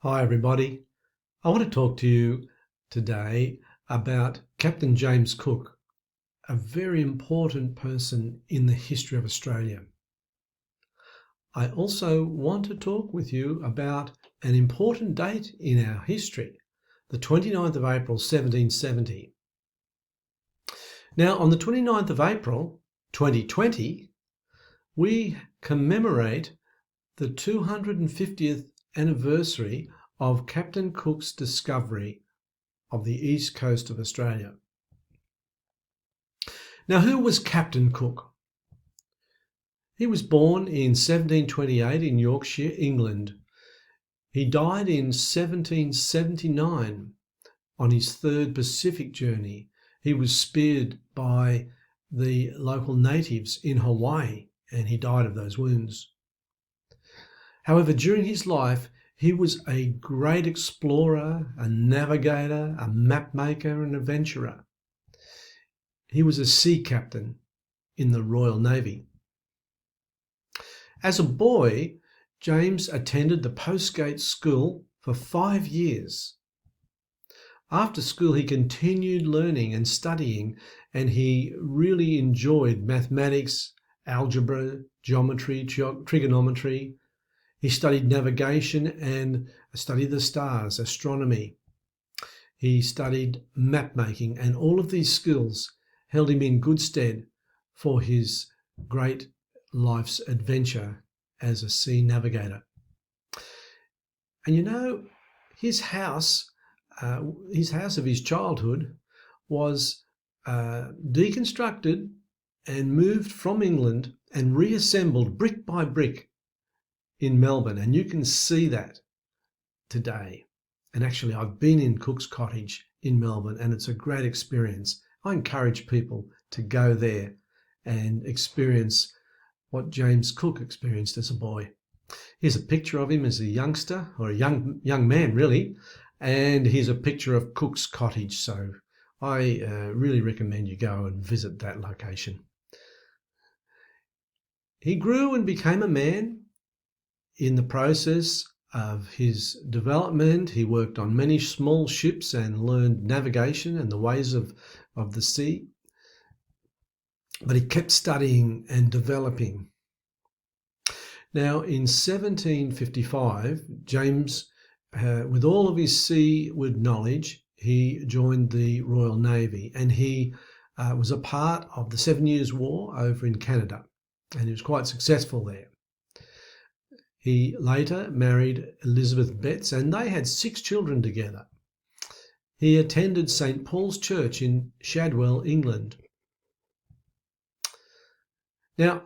Hi everybody. I want to talk to you today about Captain James Cook, a very important person in the history of Australia. I also want to talk with you about an important date in our history, the 29th of April 1770. Now, on the 29th of April 2020, we commemorate the 250th anniversary of Captain Cook's discovery of the east coast of Australia. Now, who was Captain Cook? He was born in 1728 in Yorkshire, England. He died in 1779 on his third Pacific journey. He was speared by the local natives in Hawaii, and he died of those wounds. However, during his life, he was a great explorer, a navigator, a map maker, and adventurer. He was a sea captain in the Royal Navy. As a boy, James attended the Postgate School for 5 years. After school, he continued learning and studying, and he really enjoyed mathematics, algebra, geometry, trigonometry. He studied navigation and studied the stars, astronomy. He studied map making, and all of these skills held him in good stead for his great life's adventure as a sea navigator. And you know, his house of his childhood was deconstructed and moved from England and reassembled brick by brick in Melbourne, and you can see that today. And actually, I've been in Cook's cottage in Melbourne, and it's a great experience. I encourage people to go there and experience what James Cook experienced as a boy. Here's a picture of him as a youngster, or a young man really, and here's a picture of Cook's cottage. So I really recommend you go and visit that location. He grew and became a man. In the process of his development, he worked on many small ships and learned navigation and the ways of the sea. But he kept studying and developing. Now, in 1755, James, with all of his seaward knowledge, he joined the Royal Navy, and he was a part of the 7 Years' War over in Canada, and he was quite successful there. He later married Elizabeth Betts, and they had 6 children together. He attended St. Paul's Church in Shadwell, England. Now,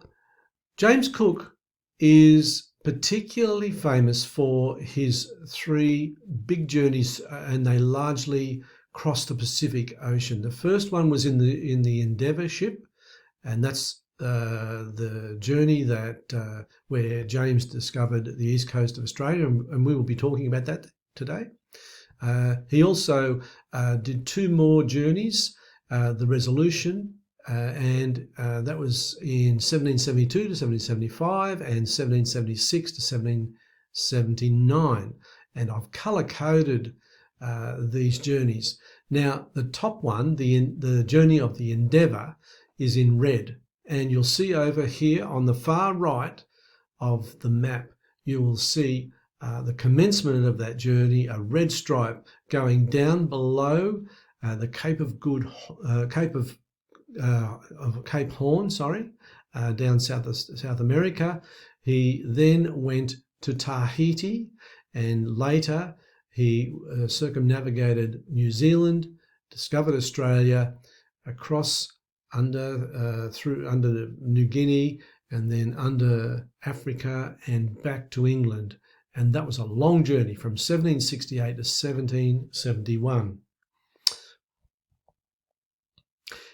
James Cook is particularly famous for his 3 big journeys, and they largely crossed the Pacific Ocean. The first one was in the Endeavour ship, and that's the journey that where James discovered the east coast of Australia, and we will be talking about that today. He also did 2 more journeys, the Resolution, and that was in 1772 to 1775 and 1776 to 1779. And I've colour-coded these journeys. Now, the top one, the journey of the Endeavour, is in red. And you'll see over here on the far right of the map, you will see the commencement of that journey, a red stripe going down below the Cape Horn, down South America. He then went to Tahiti, and later he circumnavigated New Zealand, discovered Australia, across under New Guinea, and then under Africa and back to England. And that was a long journey from 1768 to 1771.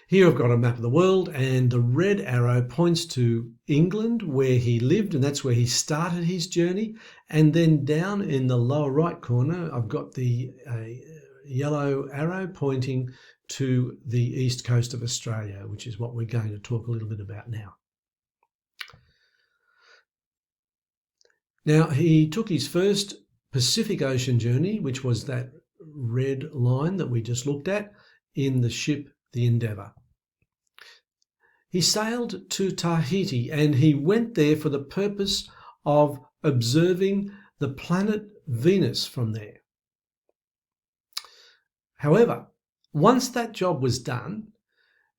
Here I've got a map of the world, and the red arrow points to England, where he lived, and that's where he started his journey. And then down in the lower right corner, I've got the yellow arrow pointing to the east coast of Australia, which is what we're going to talk a little bit about now. Now, he took his first Pacific Ocean journey, which was that red line that we just looked at, in the ship the Endeavour. He sailed to Tahiti and he went there for the purpose of observing the planet Venus from there. However, once that job was done,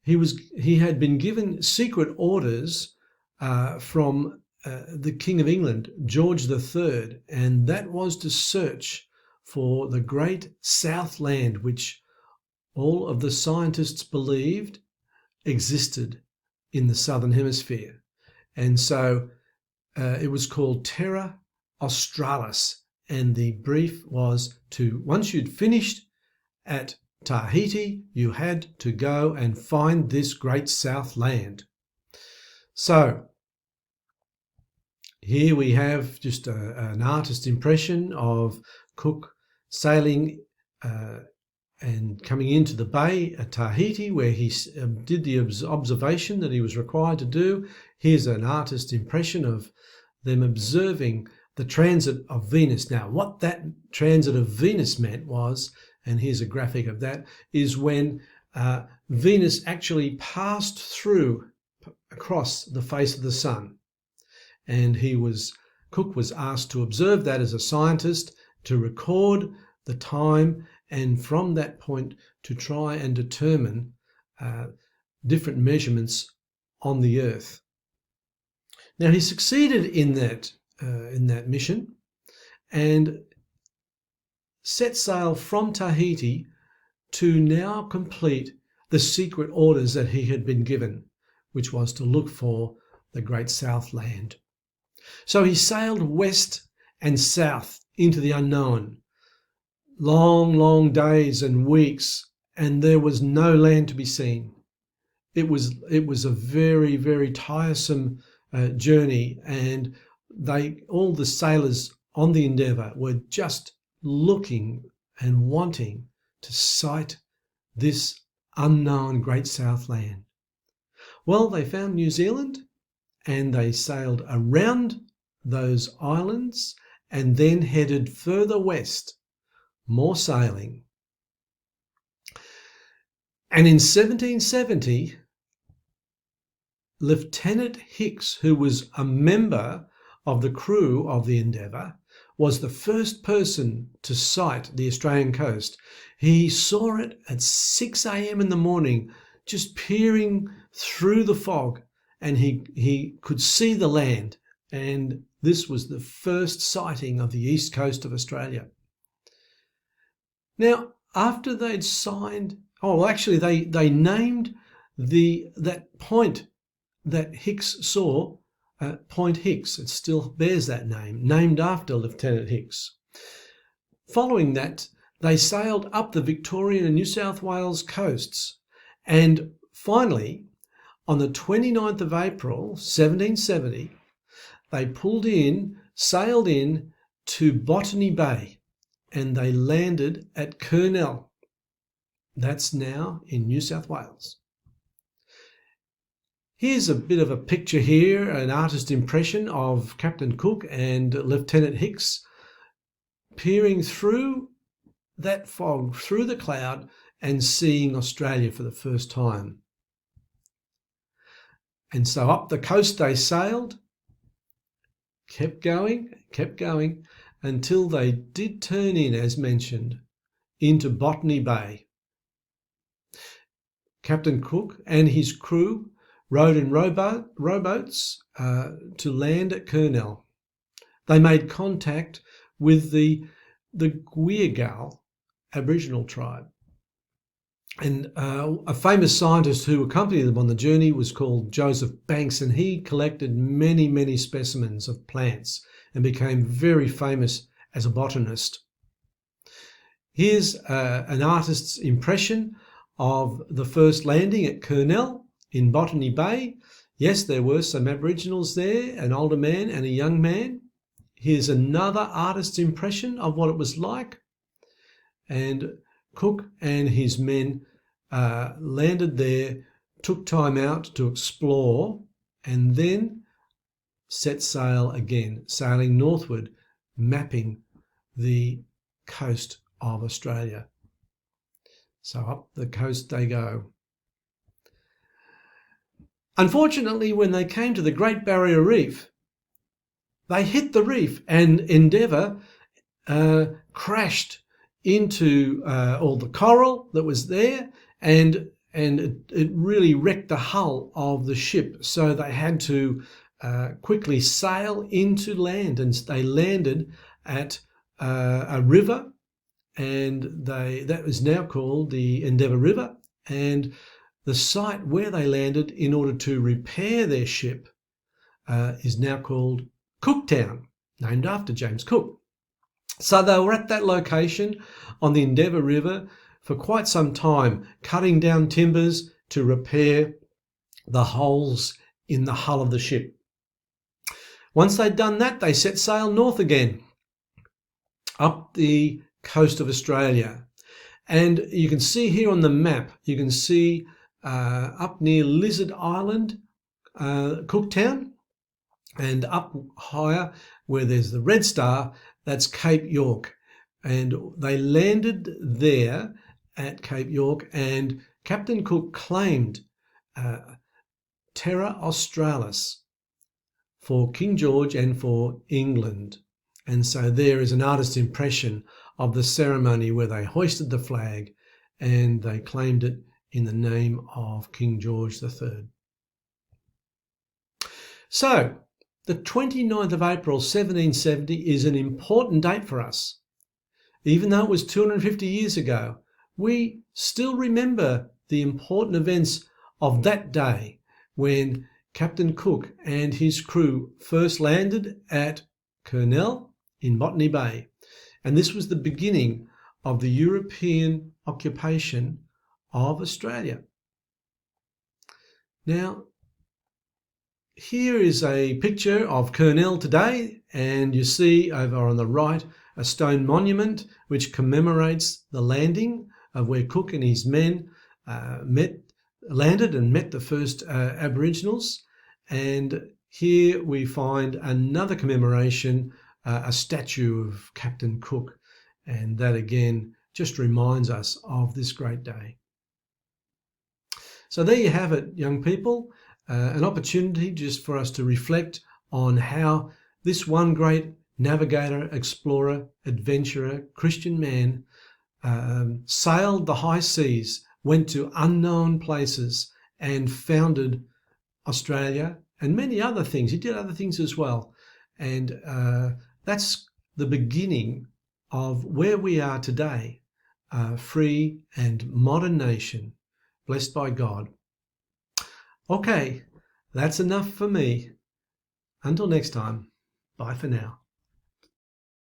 he had been given secret orders from the King of England, George III, and that was to search for the great Southland, which all of the scientists believed existed in the southern hemisphere. And so it was called Terra Australis, and the brief was to, once you'd finished at Tahiti, you had to go and find this great Southland. So here we have just an artist's impression of Cook sailing and coming into the bay at Tahiti, where he did the observation that he was required to do. Here's an artist's impression of them observing the transit of Venus. Now, what that transit of Venus meant was, and here's a graphic of that, is when Venus actually passed through across the face of the sun. And Cook was asked to observe that as a scientist, to record the time, and from that point to try and determine different measurements on the Earth. Now, he succeeded in that mission and set sail from Tahiti to now complete the secret orders that he had been given, which was to look for the great Southland. So he sailed west and south into the unknown. Long, long days and weeks, and there was no land to be seen. It was a very, very tiresome journey, and all the sailors on the Endeavour were just looking and wanting to sight this unknown great Southland. Well, they found New Zealand and they sailed around those islands and then headed further west, more sailing. And in 1770, Lieutenant Hicks, who was a member of the crew of the Endeavour, was the first person to sight the Australian coast. He saw it at 6 a.m. in the morning, just peering through the fog, and he could see the land. And this was the first sighting of the east coast of Australia. Now, after they'd signed, they named that point that Hicks saw, Point Hicks. It still bears that name, named after Lieutenant Hicks. Following that, they sailed up the Victorian and New South Wales coasts, and finally, on the 29th of April, 1770, they sailed in to Botany Bay, and they landed at Kurnell. That's now in New South Wales. Here's a bit of a picture here, an artist's impression of Captain Cook and Lieutenant Hicks peering through that fog, through the cloud, and seeing Australia for the first time. And so up the coast they sailed, kept going, until they did turn in, as mentioned, into Botany Bay. Captain Cook and his crew rowed in rowboats to land at Kurnell. They made contact with the Guiagal Aboriginal tribe. And a famous scientist who accompanied them on the journey was called Joseph Banks, and he collected many, many specimens of plants and became very famous as a botanist. Here's an artist's impression of the first landing at Kurnell in Botany Bay. Yes, there were some Aboriginals there, an older man and a young man. Here's another artist's impression of what it was like. And Cook and his men landed there, took time out to explore, and then set sail again, sailing northward, mapping the coast of Australia. So up the coast they go. Unfortunately, when they came to the Great Barrier Reef, they hit the reef, and Endeavour crashed into all the coral that was there, and it really wrecked the hull of the ship. So they had to quickly sail into land, and they landed at a river, and that was now called the Endeavour River. And the site where they landed in order to repair their ship is now called Cooktown, named after James Cook. So they were at that location on the Endeavour River for quite some time, cutting down timbers to repair the holes in the hull of the ship. Once they'd done that, they set sail north again, up the coast of Australia. And you can see here on the map, you can see up near Lizard Island, Cooktown, and up higher where there's the red star, that's Cape York. And they landed there at Cape York, and Captain Cook claimed Terra Australis for King George and for England. And so there is an artist's impression of the ceremony where they hoisted the flag and they claimed it in the name of King George III. So, the 29th of April 1770 is an important date for us. Even though it was 250 years ago, we still remember the important events of that day when Captain Cook and his crew first landed at Kurnell in Botany Bay. And this was the beginning of the European occupation of Australia. Now, here is a picture of Kurnell today, and you see over on the right a stone monument which commemorates the landing of where Cook and his men landed and met the first Aboriginals. And here we find another commemoration, a statue of Captain Cook, and that again just reminds us of this great day. So there you have it, young people. An opportunity just for us to reflect on how this one great navigator, explorer, adventurer, Christian man sailed the high seas, went to unknown places and founded Australia and many other things. He did other things as well. And that's the beginning of where we are today, a free and modern nation, blessed by God. Okay, that's enough for me. Until next time, bye for now.